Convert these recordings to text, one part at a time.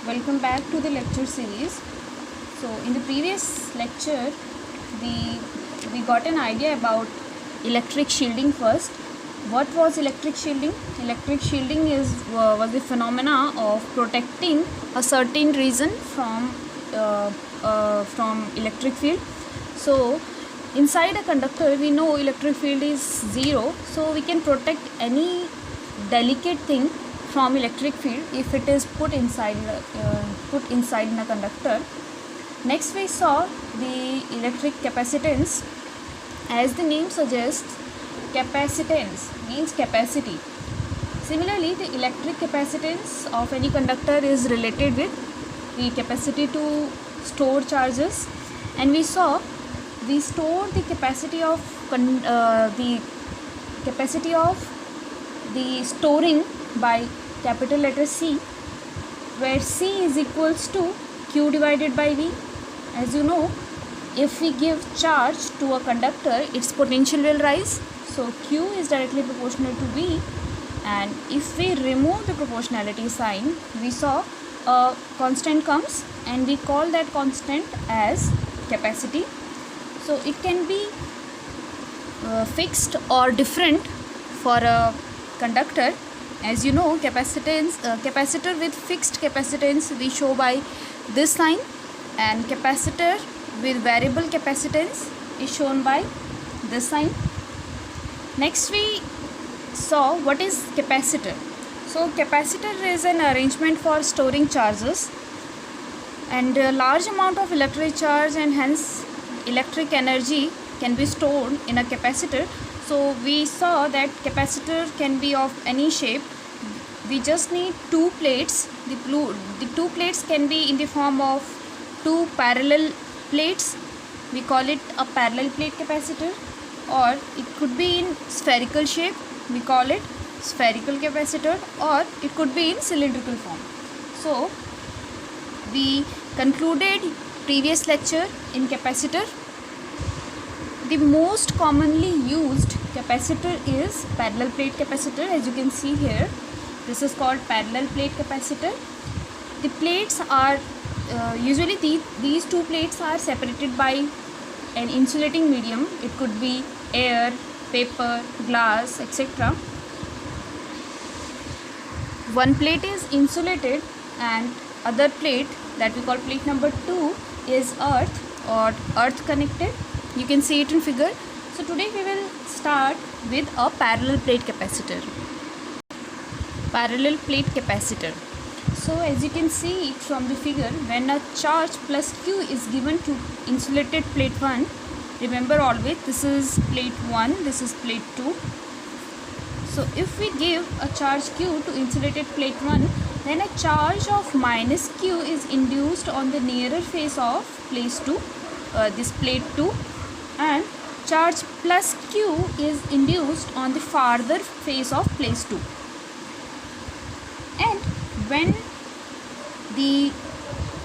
Welcome back to the lecture series. So in the previous lecture we got an idea about electric shielding first. What was electric shielding? Electric shielding was the phenomena of protecting a certain region from electric field. So inside a conductor we know electric field is zero, so we can protect any delicate thing from electric field if it is put inside in a conductor. Next we saw the electric capacitance. As the name suggests, capacitance means capacity. Similarly, the electric capacitance of any conductor is related with the capacity to store charges, and we saw we store the capacity of the storing by capital letter C, where C is equals to Q divided by V. As you know, if we give charge to a conductor, its potential will rise. So Q is directly proportional to V, and if we remove the proportionality sign, we saw a constant comes, and we call that constant as capacity. So it can be fixed or different for a conductor. As you know, capacitor with fixed capacitance we show by this sign, and capacitor with variable capacitance is shown by this sign. Next we saw what is capacitor. So capacitor is an arrangement for storing charges, and a large amount of electric charge and hence electric energy can be stored in a capacitor. So we saw that capacitor can be of any shape. We just need two plates. The two plates can be in the form of two parallel plates. We call it a parallel plate capacitor, or it could be in spherical shape. We call it spherical capacitor, or it could be in cylindrical form. So we concluded previous lecture in capacitor. The most commonly used capacitor is parallel plate capacitor. As you can see here, this is called parallel plate capacitor. The plates are usually these two plates are separated by an insulating medium. It could be air, paper, glass, etc. One plate is insulated, and other plate, that we call plate number 2, is earth or earth connected. You can see it in figure. So today we will start with a parallel plate capacitor. Parallel plate capacitor. So as you can see from the figure, when a charge plus Q is given to insulated plate 1, remember always this is plate 1, this is plate 2. So if we give a charge Q to insulated plate 1, then a charge of minus Q is induced on the nearer face of this plate 2, and charge plus Q is induced on the farther face of plate 2. And when the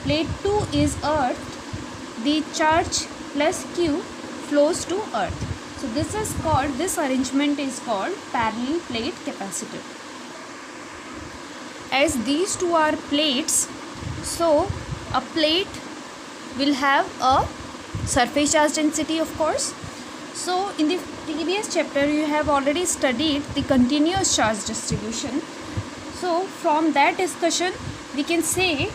plate 2 is earth, the charge plus Q flows to earth. So this arrangement is called parallel plate capacitor. As these two are plates, so a plate will have a surface charge density, of course. So in the previous chapter you have already studied the continuous charge distribution. So from that discussion we can say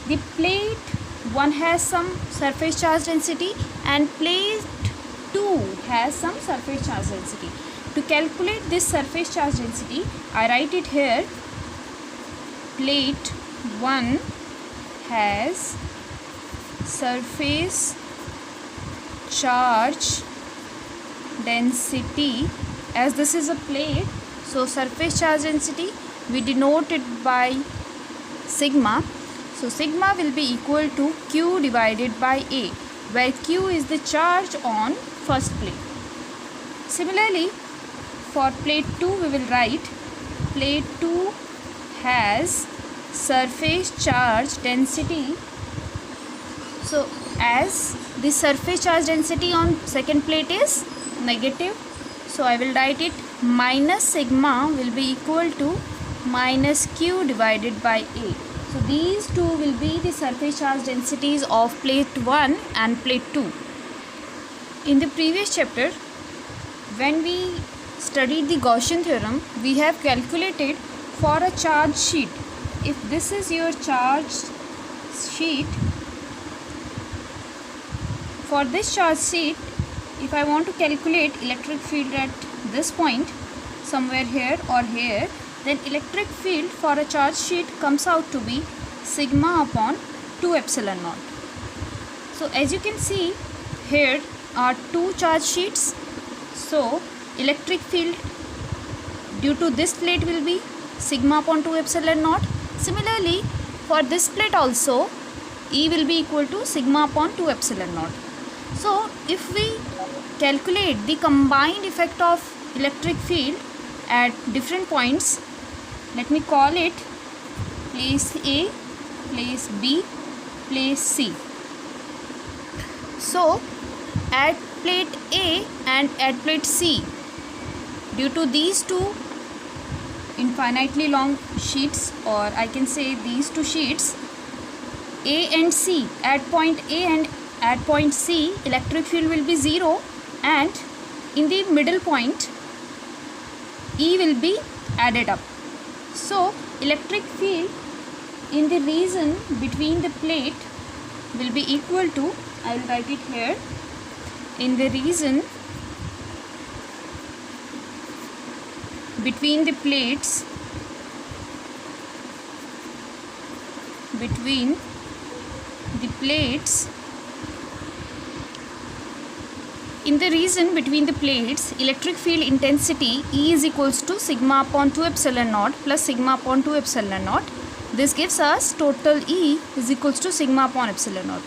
the plate 1 has some surface charge density and plate 2 has some surface charge density. To calculate this surface charge density, I write it here. Plate 1 has surface charge density. As this is a plate, so surface charge density we denote it by sigma. So sigma will be equal to Q divided by A, where Q is the charge on first plate. Similarly, for plate 2 we will write plate 2 has surface charge density. So as the surface charge density on second plate is negative, so I will write it minus sigma will be equal to minus Q divided by A. So these two will be the surface charge densities of plate 1 and plate 2. In the previous chapter, when we studied the Gaussian theorem, we have calculated for a charge sheet. If this is your charge sheet, for this charge sheet, if I want to calculate electric field at this point, somewhere here or here, then electric field for a charge sheet comes out to be sigma upon 2 epsilon naught. So as you can see, here are two charge sheets. So electric field due to this plate will be sigma upon 2 epsilon naught. Similarly, for this plate also, E will be equal to sigma upon 2 epsilon naught. So if we calculate the combined effect of electric field at different points, let me call it place A, place B, place C. So at plate A and at plate C, due to these two infinitely long sheets, or I can say these two sheets, A and C, at point A and at point C, electric field will be 0, and in the middle point E will be added up. So electric field in the region between the plate will be equal to, I will write it here, in the region between the plates, in the region between the plates, electric field intensity E is equals to sigma upon 2 epsilon naught plus sigma upon 2 epsilon naught. This gives us total E is equals to sigma upon epsilon naught.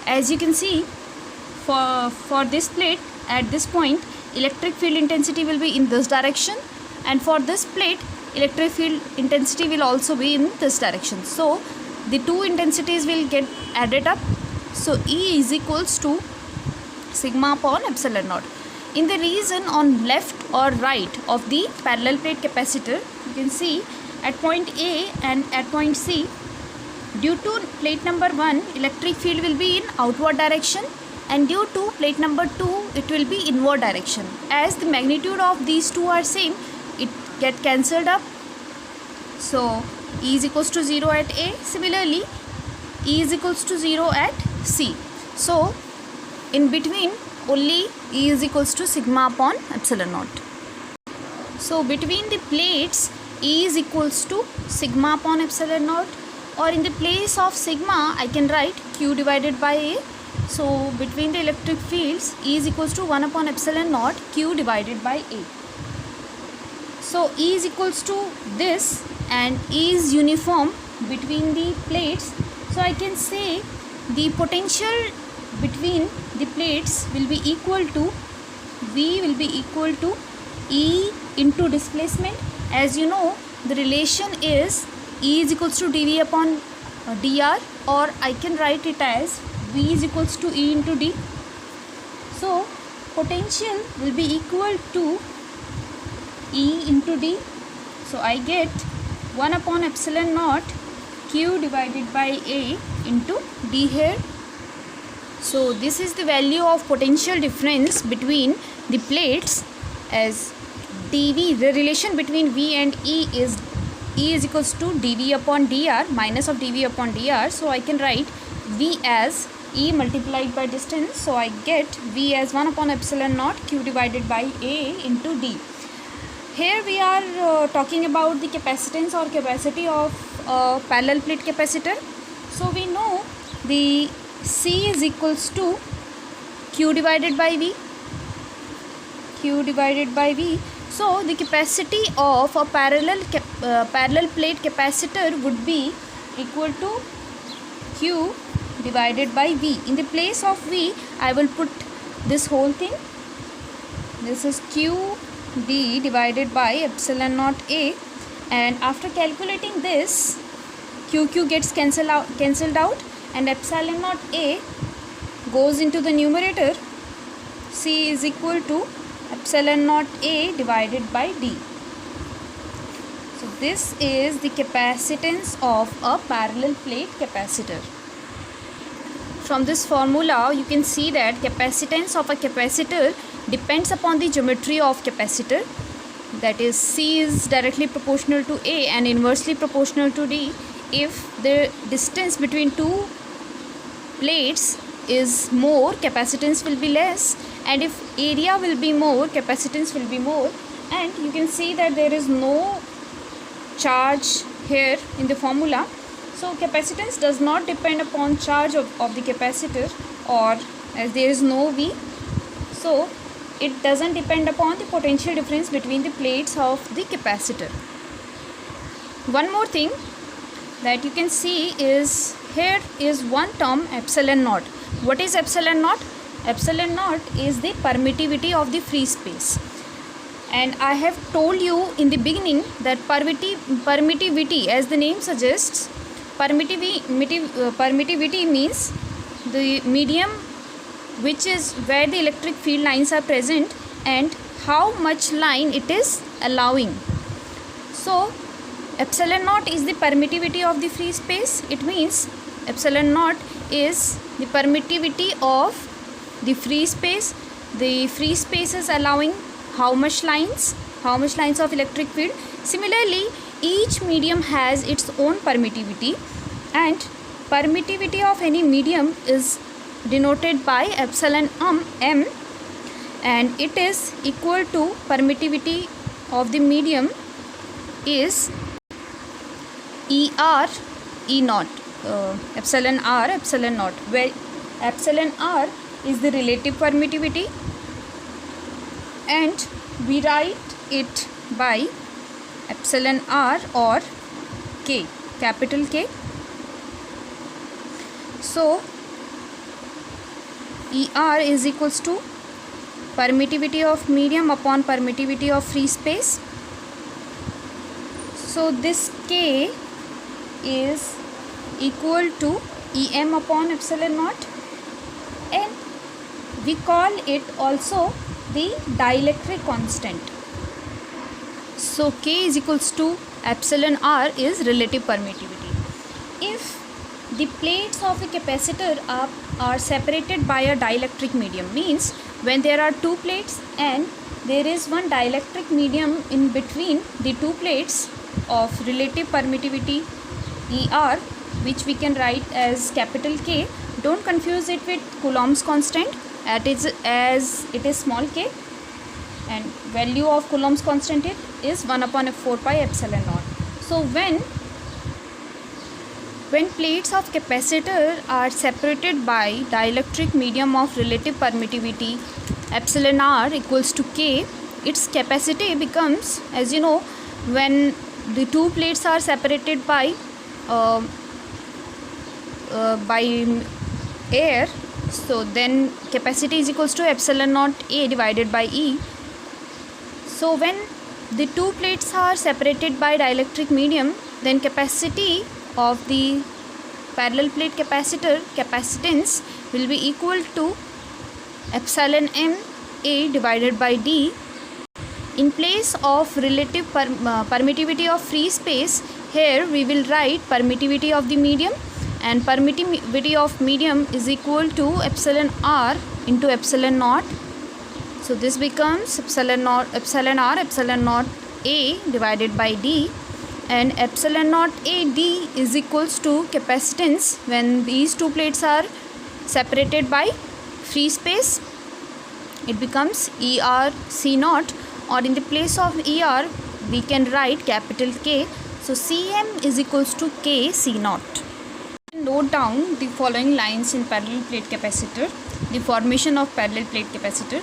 As you can see, for this plate at this point, electric field intensity will be in this direction, and for this plate, electric field intensity will also be in this direction. So the two intensities will get added up. So E is equals to sigma upon epsilon naught. In the region on left or right of the parallel plate capacitor, you can see at point A and at point C, due to plate number 1, electric field will be in outward direction, and due to plate number 2, it will be inward direction. As the magnitude of these two are same, it get cancelled up. So E is equals to 0 at A. Similarly, E is equals to 0 at C. So in between, only E is equals to sigma upon epsilon naught. So between the plates, E is equals to sigma upon epsilon naught, or in the place of sigma, I can write Q divided by A. So between the electric fields, E is equals to 1 upon epsilon naught Q divided by A. So E is equals to this, and E is uniform between the plates. So I can say the potential between the plates will be equal to, V will be equal to E into displacement. As you know, the relation is E is equals to dV upon dr, or I can write it as V is equals to E into d. So potential will be equal to E into d. So I get 1 upon epsilon naught Q divided by A into d here. So this is the value of potential difference between the plates, as dV, the relation between V and E is equals to dV upon dr minus of dV upon dr. So I can write V as E multiplied by distance. So I get V as 1 upon epsilon naught Q divided by A into d. Here we are talking about the capacitance or capacity of a parallel plate capacitor. So we know the C is equals to Q divided by V. So the capacity of a parallel plate capacitor would be equal to Q divided by V. In the place of V, I will put this whole thing. This is Q d divided by epsilon naught A, and after calculating this, Q gets cancelled out, and epsilon naught A goes into the numerator. C is equal to epsilon naught A divided by d. So this is the capacitance of a parallel plate capacitor. From this formula you can see that capacitance of a capacitor depends upon the geometry of capacitor, that is C is directly proportional to A and inversely proportional to D. If the distance between two plates is more, capacitance will be less, and if area will be more, capacitance will be more. And you can see that there is no charge here in the formula, so capacitance does not depend upon charge of the capacitor, or as there is no V, so it doesn't depend upon the potential difference between the plates of the capacitor. One more thing that you can see is, here is one term epsilon naught. What is epsilon naught? Epsilon naught is the permittivity of the free space. And I have told you in the beginning that permittivity, as the name suggests, permittivity means the medium which is where the electric field lines are present and how much line it is allowing. So epsilon naught is the permittivity of the free space. It means epsilon naught is the permittivity of the free space. The free space is allowing how much lines of electric field. Similarly, each medium has its own permittivity, and permittivity of any medium is denoted by epsilon m, and it is equal to permittivity of the medium is ER E naught, epsilon r epsilon naught, where epsilon r is the relative permittivity and we write it by epsilon r or K, capital K. So ER is equals to permittivity of medium upon permittivity of free space. So this K is equal to EM upon epsilon naught, and we call it also the dielectric constant. So K is equals to epsilon r is relative permittivity. If the plates of a capacitor are separated by a dielectric medium, means when there are two plates and there is one dielectric medium in between the two plates of relative permittivity ER, which we can write as capital K. Don't confuse it with Coulomb's constant, as it is small k, and value of Coulomb's constant is 1 upon f4 pi epsilon naught. So when plates of capacitor are separated by dielectric medium of relative permittivity epsilon r equals to K, its capacity becomes, as you know, when the two plates are separated by air, so then capacity is equals to epsilon naught A divided by E. So when the two plates are separated by dielectric medium, then capacity of the parallel plate capacitor capacitance will be equal to epsilon m A divided by D. In place of relative permittivity of free space, here we will write permittivity of the medium, and permittivity of medium is equal to epsilon r into epsilon naught. So this becomes epsilon r epsilon naught A divided by D, and epsilon naught A D is equals to capacitance when these two plates are separated by free space. It becomes ER C naught, or in the place of ER we can write capital K. So Cm is equals to K C naught. Note down the following lines in parallel plate capacitor, the formation of parallel plate capacitor.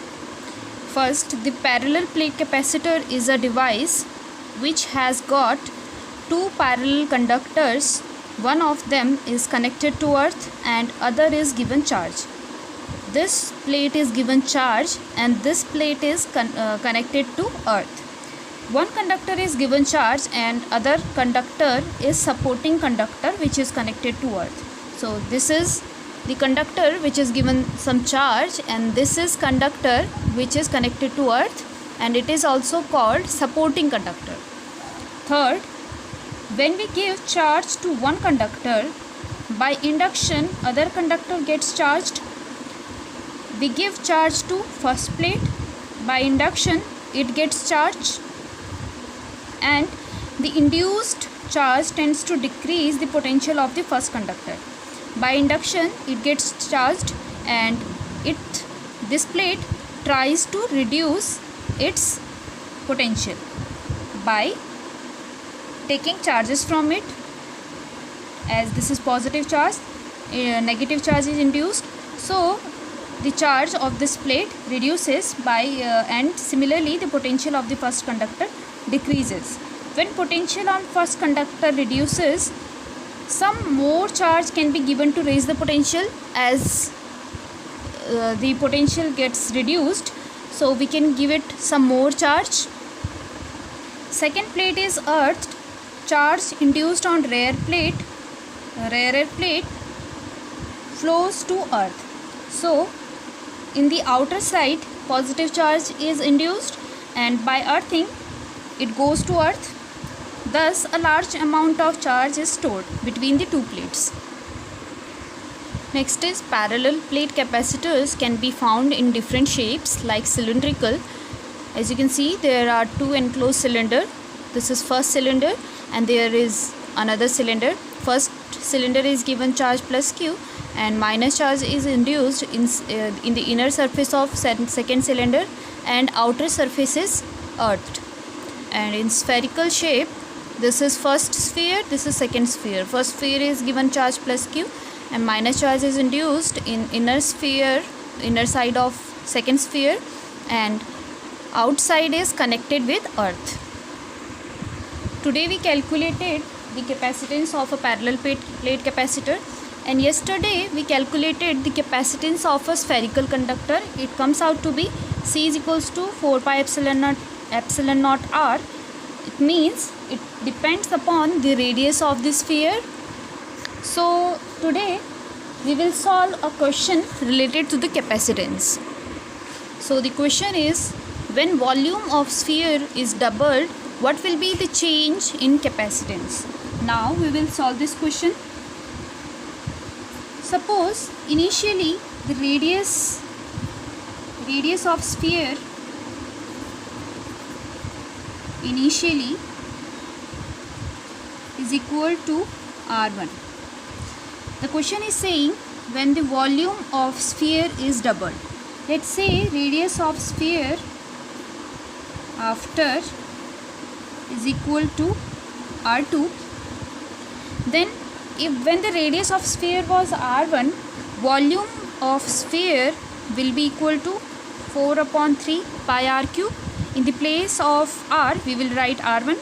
First, the parallel plate capacitor is a device which has got two parallel conductors. One of them is connected to earth and other is given charge. This plate is given charge and this plate is connected to earth. One conductor is given charge and other conductor is supporting conductor which is connected to earth. So this is the conductor which is given some charge, and this is conductor which is connected to earth, and it is also called supporting conductor. Third, When we give charge to one conductor, by induction other conductor gets charged. We give charge to first plate, by induction it gets charged, and the induced charge tends to decrease the potential of the first conductor. By induction it gets charged, and this plate tries to reduce its potential by taking charges from it. As this is positive charge, negative charge is induced, so the charge of this plate reduces by and similarly the potential of the first conductor decreases. When potential on first conductor reduces, some more charge can be given to raise the potential. As the potential gets reduced, so we can give it some more charge. Second plate is earthed. Charge induced on rarer plate flows to earth. So in the outer side positive charge is induced, and by earthing it goes to earth. Thus a large amount of charge is stored between the two plates. Next is parallel plate capacitors can be found in different shapes like cylindrical. As you can see, there are two enclosed cylinder. This is first cylinder and there is another cylinder. First cylinder is given charge plus Q and minus charge is induced in the inner surface of second cylinder, and outer surface is earthed. And in spherical shape, this is first sphere, this is second sphere. First sphere is given charge plus Q and minus charge is induced in inner side of second sphere, and outside is connected with earth. Today we calculated the capacitance of a parallel plate capacitor, and yesterday we calculated the capacitance of a spherical conductor. It comes out to be C is equals to 4 pi epsilon naught r. It means it depends upon the radius of the sphere. So today we will solve a question related to the capacitance. So the question is, when volume of sphere is doubled, what will be the change in capacitance? Now we will solve this question. Suppose initially the radius of sphere initially is equal to R1. The question is saying when the volume of sphere is doubled. Let's say radius of sphere after is equal to R2. Then when the radius of sphere was R1, volume of sphere will be equal to 4 upon 3 pi r cube. In the place of r we will write R1.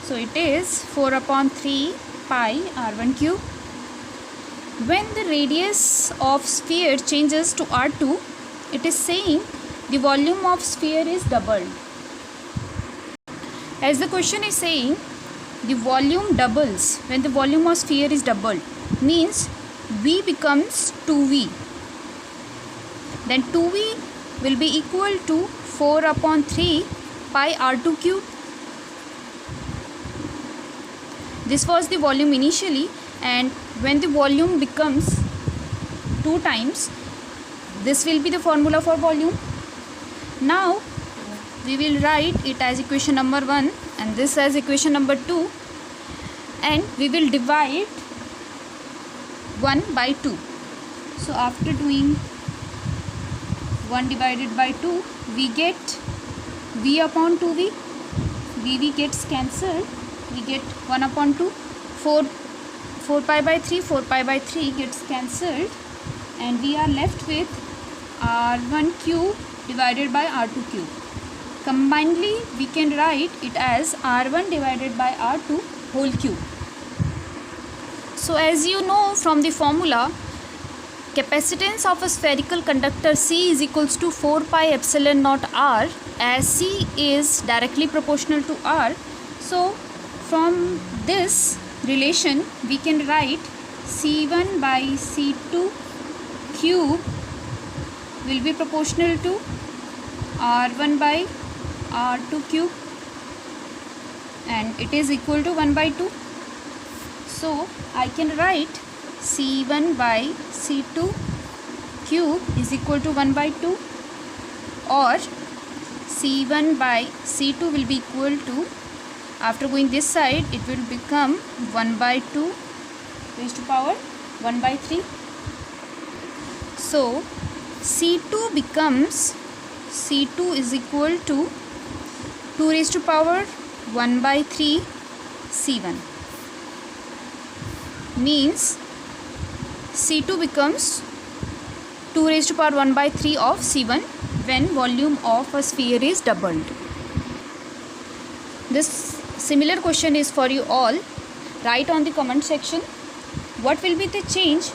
So it is 4 upon 3 pi R1 cube. When the radius of sphere changes to R2, it is saying the volume of sphere is doubled. As the question is saying, the volume doubles when the volume of sphere is doubled, means V becomes 2V. Then 2V will be equal to 4 upon 3 pi R2 cube. This was the volume initially, and when the volume becomes 2 times, this will be the formula for volume. Now we will write it as equation number 1 and this as equation number 2, and we will divide 1 by 2. So after doing 1 divided by 2, we get V upon 2V. VV gets cancelled. We get 1 upon 2. 4 pi by 3 gets cancelled, and we are left with R1 cube divided by R2 cube. Combinedly we can write it as R1 divided by R2 whole cube. So as you know from the formula, capacitance of a spherical conductor C is equals to 4 pi epsilon naught r, as C is directly proportional to R. So from this relation we can write C1 by C2 cube will be proportional to R1 by R2 cube, and it is equal to 1 by 2. So I can write C1 by C2 cube is equal to 1 by 2, or C1 by C2 will be equal to, after going this side, it will become 1 by 2 raised to power 1 by 3. So C2 becomes, C2 is equal to 2 raised to power 1 by 3 C1. Means C2 becomes 2 raised to power 1 by 3 of C1 when volume of a sphere is doubled. This similar question is for you all. Write on the comment section what will be the change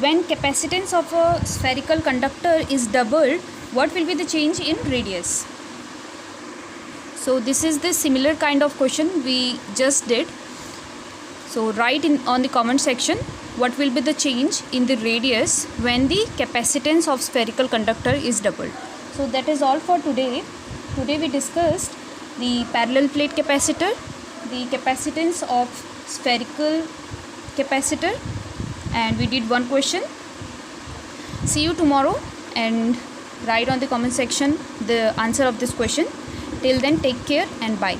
when capacitance of a spherical conductor is doubled. What will be the change in radius? So this is the similar kind of question we just did. So write on the comment section what will be the change in the radius when the capacitance of spherical conductor is doubled. So that is all for today. Today we discussed the parallel plate capacitor, the capacitance of spherical capacitor, and we did one question. See you tomorrow and write on the comment section the answer of this question. Till then, take care and bye.